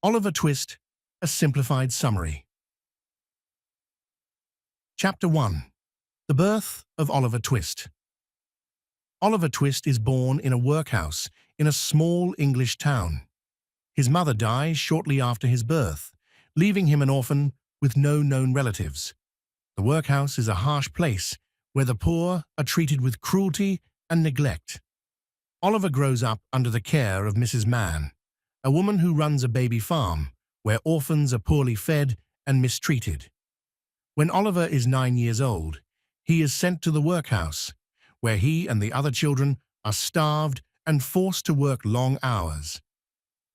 Oliver Twist, a simplified summary. Chapter 1. The Birth of Oliver Twist. Oliver Twist is born in a workhouse in a small English town. His mother dies shortly after his birth, leaving him an orphan with no known relatives. The workhouse is a harsh place where the poor are treated with cruelty and neglect. Oliver grows up under the care of Mrs. Mann, a woman who runs a baby farm where orphans are poorly fed and mistreated. When Oliver is 9 years old, he is sent to the workhouse, where he and the other children are starved and forced to work long hours.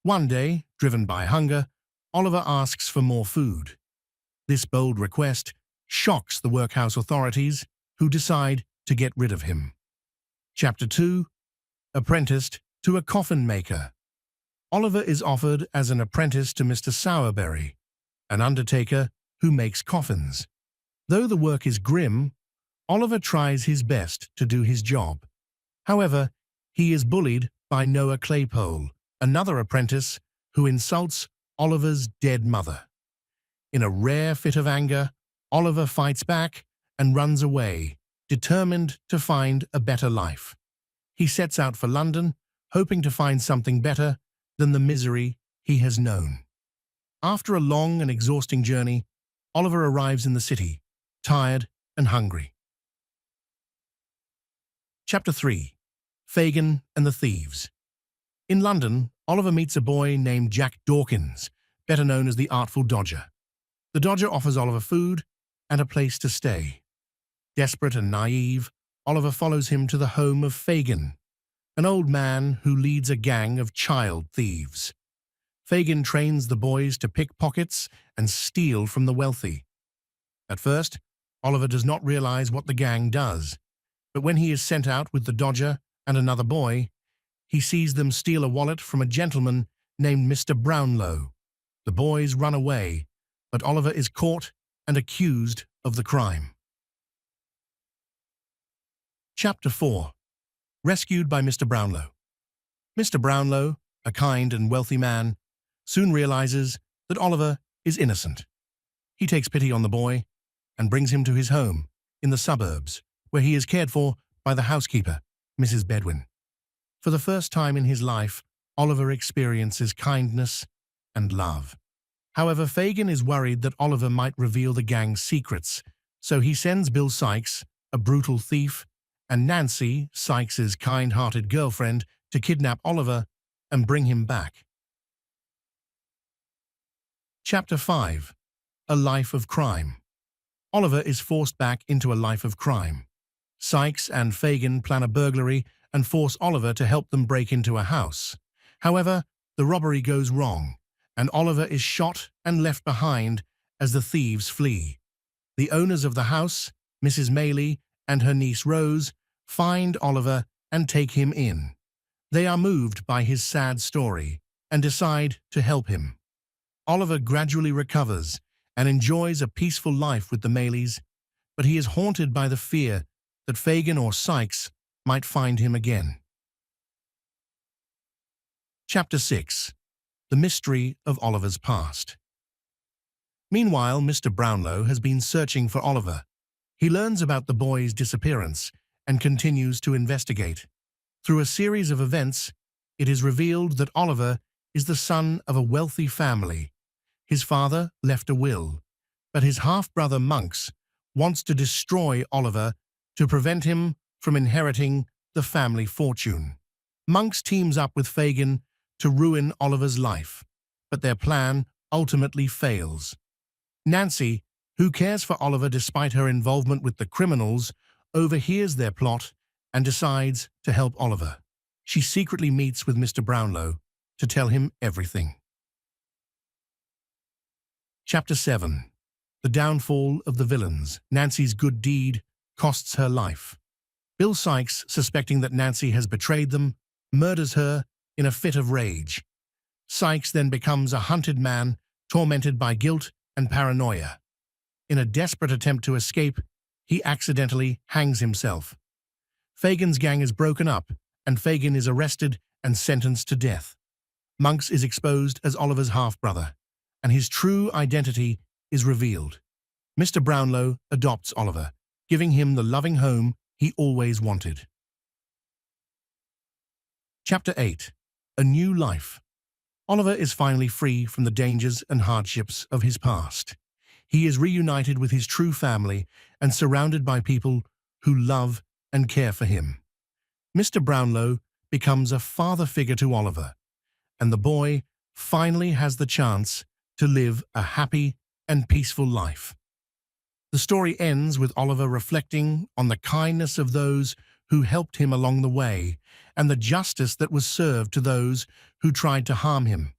One day, driven by hunger, Oliver asks for more food. This bold request shocks the workhouse authorities, who decide to get rid of him. Chapter 2. Apprenticed to a coffin maker. Oliver is offered as an apprentice to Mr. Sowerberry, an undertaker who makes coffins. Though the work is grim, Oliver tries his best to do his job. However, he is bullied by Noah Claypole, another apprentice who insults Oliver's dead mother. In a rare fit of anger, Oliver fights back and runs away, determined to find a better life. He sets out for London, hoping to find something better than the misery he has known. After a long and exhausting journey, Oliver arrives in the city, tired and hungry. Chapter 3. Fagan and the Thieves. In London, Oliver meets a boy named Jack Dawkins, better known as the Artful Dodger. The Dodger offers Oliver food and a place to stay. Desperate and naive, Oliver follows him to the home of Fagan, an old man who leads a gang of child thieves. Fagan trains the boys to pick pockets and steal from the wealthy. At first, Oliver does not realize what the gang does, but when he is sent out with the Dodger and another boy, he sees them steal a wallet from a gentleman named Mr. Brownlow. The boys run away, but Oliver is caught and accused of the crime. Chapter 4. Rescued by Mr. Brownlow. Mr. Brownlow, a kind and wealthy man, soon realizes that Oliver is innocent. He takes pity on the boy and brings him to his home in the suburbs, where he is cared for by the housekeeper, Mrs. Bedwin. For the first time in his life, Oliver experiences kindness and love. However, Fagan is worried that Oliver might reveal the gang's secrets, so he sends Bill Sykes, a brutal thief, and Nancy, Sykes's kind-hearted girlfriend, to kidnap Oliver and bring him back. Chapter 5. A Life of Crime. Oliver is forced back into a life of crime. Sykes and Fagan plan a burglary and force Oliver to help them break into a house. However, the robbery goes wrong, and Oliver is shot and left behind as the thieves flee. The owners of the house, Mrs. Maylie and her niece Rose, find Oliver and take him in. They are moved by his sad story and decide to help him. Oliver gradually recovers and enjoys a peaceful life with the Maylies, but he is haunted by the fear that Fagan or Sykes might find him again. Chapter 6. The Mystery of Oliver's Past. Meanwhile, Mr. Brownlow has been searching for Oliver. He learns about the boy's disappearance and continues to investigate. Through a series of events, it is revealed that Oliver is the son of a wealthy family. His father left a will, but his half-brother Monks wants to destroy Oliver to prevent him from inheriting the family fortune. Monks teams up with Fagan to ruin Oliver's life, but their plan ultimately fails. Nancy, who cares for Oliver despite her involvement with the criminals, overhears their plot and decides to help Oliver. She secretly meets with Mr. Brownlow to tell him everything. Chapter 7. The Downfall of the Villains. Nancy's good deed costs her life. Bill Sykes, suspecting that Nancy has betrayed them, murders her in a fit of rage. Sykes then becomes a hunted man, tormented by guilt and paranoia. In a desperate attempt to escape, he accidentally hangs himself. Fagan's gang is broken up, and Fagan is arrested and sentenced to death. Monks is exposed as Oliver's half-brother, and his true identity is revealed. Mr. Brownlow adopts Oliver, giving him the loving home he always wanted. Chapter 8. A New Life. Oliver is finally free from the dangers and hardships of his past. He is reunited with his true family and surrounded by people who love and care for him. Mr. Brownlow becomes a father figure to Oliver, and the boy finally has the chance to live a happy and peaceful life. The story ends with Oliver reflecting on the kindness of those who helped him along the way and the justice that was served to those who tried to harm him.